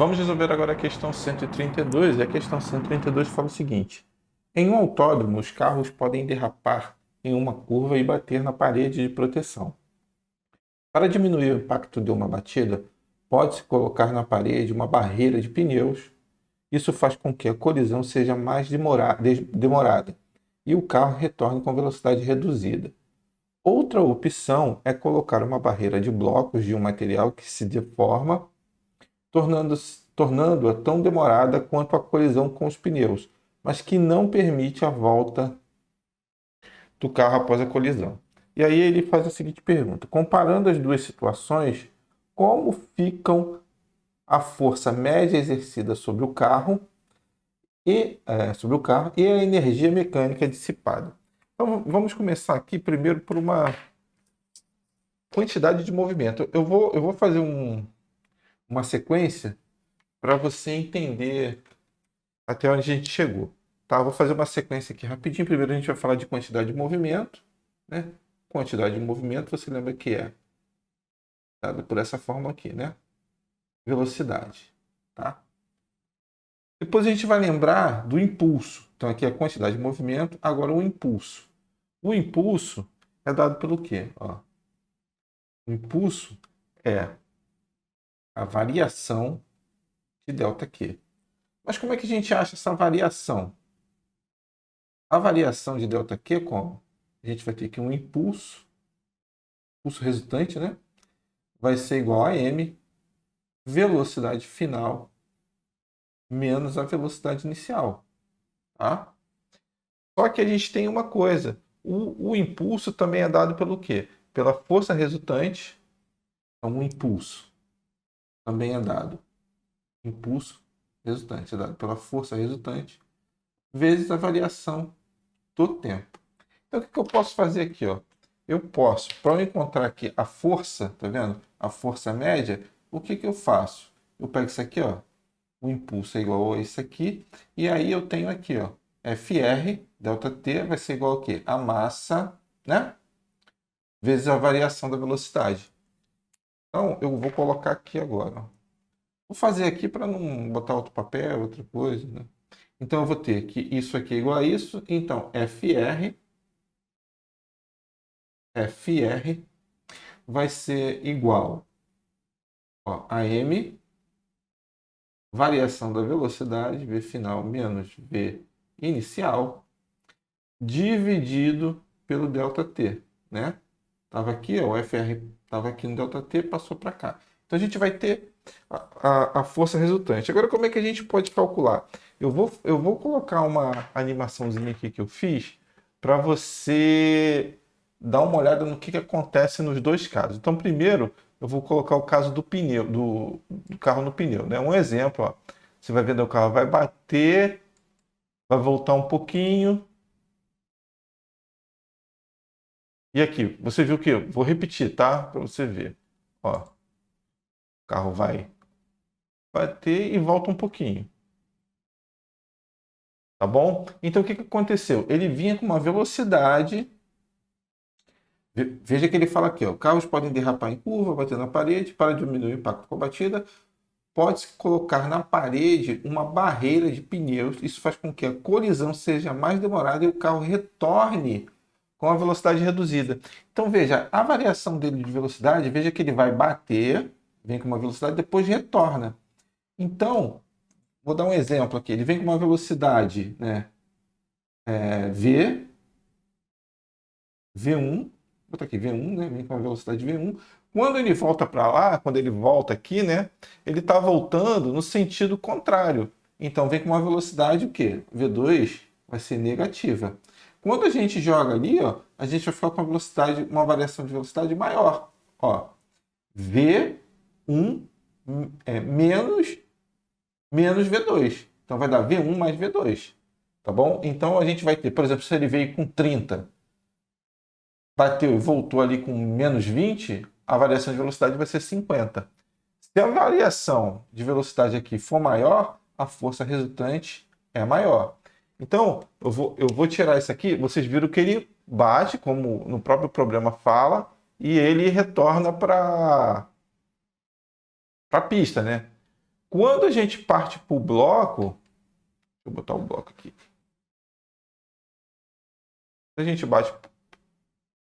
Vamos resolver agora a questão 132. E a questão 132 fala o seguinte: em um autódromo, os carros podem derrapar em uma curva e bater na parede de proteção. Para diminuir o impacto de uma batida, pode-se colocar na parede uma barreira de pneus. Isso faz com que a colisão seja mais demorada e o carro retorne com velocidade reduzida. Outra opção é colocar uma barreira de blocos de um material que se deforma, tornando-a tão demorada quanto a colisão com os pneus, mas que não permite a volta do carro após a colisão. E aí ele faz a seguinte pergunta: comparando as duas situações, como ficam a força média exercida sobre o carro e a energia mecânica dissipada? Então vamos começar aqui primeiro por uma quantidade de movimento. Eu vou fazer uma sequência para você entender até onde a gente chegou. Tá? Eu vou fazer uma sequência aqui rapidinho. Primeiro a gente vai falar de quantidade de movimento, né? Quantidade de movimento, você lembra que é dada por essa forma aqui, né? Velocidade, tá? Depois a gente vai lembrar do impulso. Então aqui é a quantidade de movimento, agora o impulso. O impulso é dado pelo quê? Ó, o impulso é a variação de ΔQ. Mas como é que a gente acha essa variação? A variação de ΔQ é como? A gente vai ter que um impulso resultante, né? Vai ser igual a m, velocidade final, menos a velocidade inicial. Tá? Só que a gente tem uma coisa. O impulso também é dado pelo quê? Pela força resultante. Então, o impulso também é dado. Impulso resultante é dado pela força resultante vezes a variação do tempo. Então, o que eu posso fazer aqui? Ó? Eu posso, para eu encontrar aqui a força, tá vendo? A força média, o que eu faço? Eu pego isso aqui, ó. O impulso é igual a isso aqui. E aí eu tenho aqui, ó. FR, ΔT, vai ser igual a quê? A massa, né? Vezes a variação da velocidade. Então, eu vou colocar aqui agora. Ó. Vou fazer aqui para não botar outro papel, outra coisa, né? Então, eu vou ter que isso aqui é igual a isso. Então, FR vai ser igual, ó, a M, variação da velocidade, V final menos V inicial, dividido pelo ΔT, né? Estava aqui, ó, o FR estava aqui no ΔT, passou para cá. Então a gente vai ter a força resultante. Agora, como é que a gente pode calcular? Eu vou colocar uma animaçãozinha aqui que eu fiz para você dar uma olhada no que acontece nos dois casos. Então, primeiro, eu vou colocar o caso do pneu, do carro no pneu, né? Um exemplo, ó. Você vai vendo o carro vai bater, vai voltar um pouquinho. E aqui, você viu que eu vou repetir, tá? Para você ver. Ó, o carro vai bater e volta um pouquinho. Tá bom? Então o que aconteceu? Ele vinha com uma velocidade. Veja que ele fala aqui, ó, carros podem derrapar em curva, bater na parede, para diminuir o impacto com a batida. Pode-se colocar na parede uma barreira de pneus. Isso faz com que a colisão seja mais demorada e o carro retorne com a velocidade reduzida. Então veja, a variação dele de velocidade, veja que ele vai bater, vem com uma velocidade, depois retorna. Então, vou dar um exemplo aqui. Ele vem com uma velocidade, né, V1, vou botar aqui V1, né, vem com uma velocidade V1. Quando ele volta para lá, quando ele volta aqui, né, ele está voltando no sentido contrário. Então vem com uma velocidade o quê? V2 vai ser negativa. Quando a gente joga ali, ó, a gente vai ficar com uma velocidade, uma variação de velocidade maior. Ó, V1 menos V2. Então vai dar V1 mais V2. Tá bom? Então a gente vai ter, por exemplo, se ele veio com 30, bateu e voltou ali com menos 20, a variação de velocidade vai ser 50. Se a variação de velocidade aqui for maior, a força resultante é maior. Então, eu vou tirar isso aqui. Vocês viram que ele bate, como no próprio problema fala, e ele retorna para a pista, né? Quando a gente parte para o bloco, deixa eu botar o bloco aqui. A gente bate,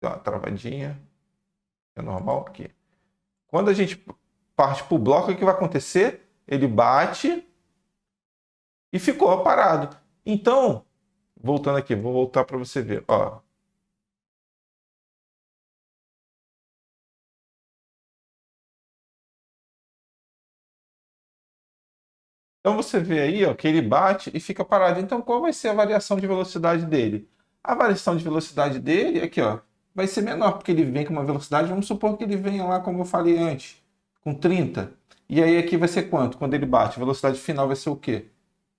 dá uma travadinha, é normal aqui. Quando a gente parte para o bloco, o que vai acontecer? Ele bate e ficou parado. Então, voltando aqui, vou voltar para você ver. Ó. Então você vê aí, ó, que ele bate e fica parado. Então qual vai ser a variação de velocidade dele? A variação de velocidade dele, aqui, ó, vai ser menor, porque ele vem com uma velocidade, vamos supor que ele venha lá, como eu falei antes, com 30. E aí aqui vai ser quanto? Quando ele bate, a velocidade final vai ser o quê?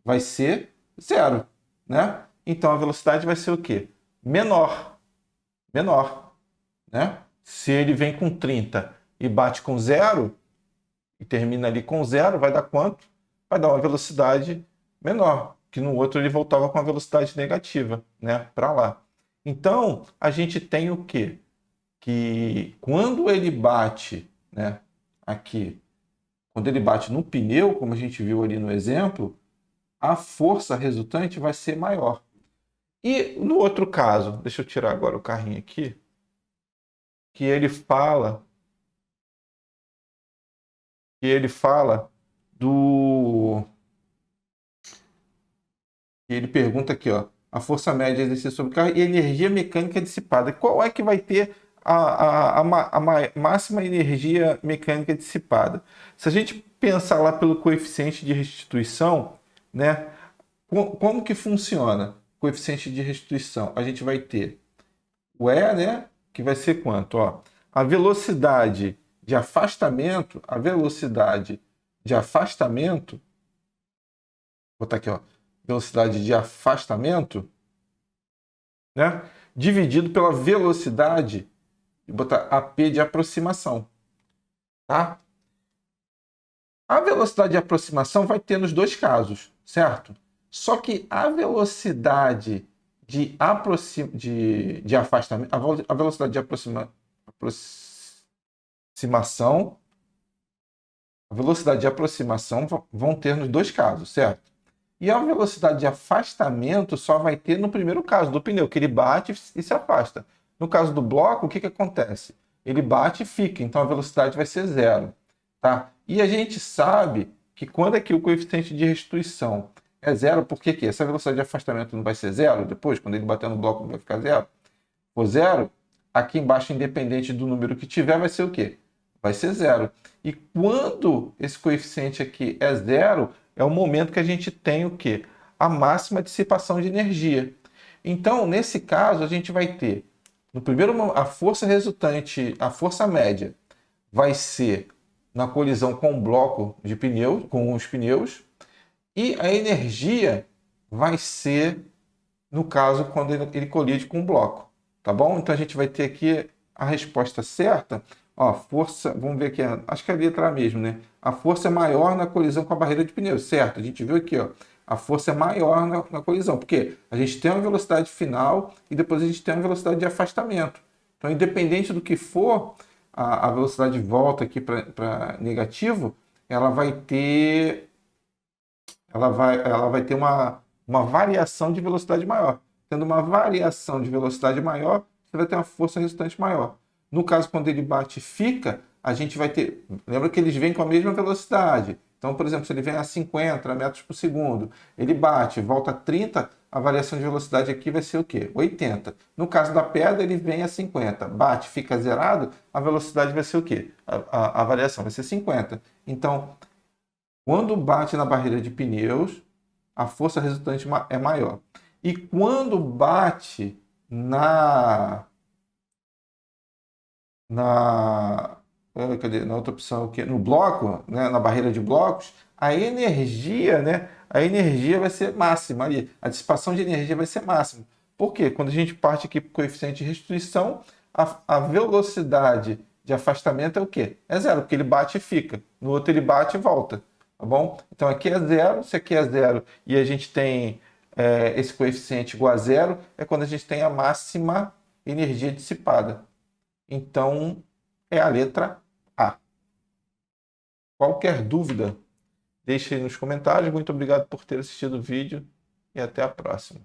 Vai ser zero, né? Então a velocidade vai ser o quê? Menor. Menor, né? Se ele vem com 30 e bate com zero, e termina ali com zero, vai dar quanto? Vai dar uma velocidade menor, que no outro ele voltava com a velocidade negativa, né, para lá. Então, a gente tem o quê? Que quando ele bate, né, aqui, quando ele bate no pneu, como a gente viu ali no exemplo, a força resultante vai ser maior. E no outro caso, deixa eu tirar agora o carrinho aqui, que ele fala do E ele pergunta aqui, ó, a força média exercida sobre o carro e a energia mecânica dissipada. Qual é que vai ter a máxima energia mecânica dissipada? Se a gente pensar lá pelo coeficiente de restituição, né, como que funciona o coeficiente de restituição? A gente vai ter o E, né, que vai ser quanto? Ó, a velocidade de afastamento, vou botar aqui, ó, velocidade de afastamento, né? Dividido pela velocidade, e botar AP de aproximação, tá? A velocidade de aproximação vai ter nos dois casos, certo? Só que a velocidade de afastamento, a velocidade de aproximação, a velocidade de aproximação vão ter nos dois casos, certo? E a velocidade de afastamento só vai ter no primeiro caso, do pneu, que ele bate e se afasta. No caso do bloco, o que acontece? Ele bate e fica, então a velocidade vai ser zero. Tá? E a gente sabe que quando é que o coeficiente de restituição é zero, por que essa velocidade de afastamento não vai ser zero depois, quando ele bater no bloco não vai ficar zero? For zero, aqui embaixo, independente do número que tiver, vai ser o quê? Vai ser zero. E quando esse coeficiente aqui é zero, é o momento que a gente tem o quê? A máxima dissipação de energia. Então, nesse caso, a gente vai ter, no primeiro momento, a força resultante, a força média, vai ser na colisão com o bloco de pneus, com os pneus, e a energia vai ser, no caso, quando ele colide com o bloco. Tá bom? Então a gente vai ter aqui a resposta certa. Ó, força, vamos ver aqui, acho que é a letra A mesmo, né? A força é maior na colisão com a barreira de pneus, certo? A gente viu aqui, ó, a força é maior na colisão, porque a gente tem uma velocidade final e depois a gente tem uma velocidade de afastamento. Então, independente do que for, a velocidade de volta aqui para negativo, ela vai ter, ela vai ter uma variação de velocidade maior. Tendo uma variação de velocidade maior, você vai ter uma força resultante maior. No caso, quando ele bate e fica, a gente vai ter. Lembra que eles vêm com a mesma velocidade. Então, por exemplo, se ele vem a 50 metros por segundo, ele bate, volta a 30, a variação de velocidade aqui vai ser o quê? 80. No caso da pedra, ele vem a 50, bate, fica zerado, a velocidade vai ser o quê? A variação vai ser 50. Então, quando bate na barreira de pneus, a força resultante é maior. E quando bate na, na outra opção aqui, no bloco, né, na barreira de blocos, a energia, né, a energia vai ser máxima ali, a dissipação de energia vai ser máxima. Por quê? Quando a gente parte aqui para o coeficiente de restituição, a velocidade de afastamento é o quê? É zero, porque ele bate e fica. No outro ele bate e volta. Tá bom? Então aqui é zero, se aqui é zero e a gente tem esse coeficiente igual a zero, é quando a gente tem a máxima energia dissipada. Então, é a letra A. Qualquer dúvida Deixe aí nos comentários. Muito obrigado por ter assistido o vídeo e até a próxima.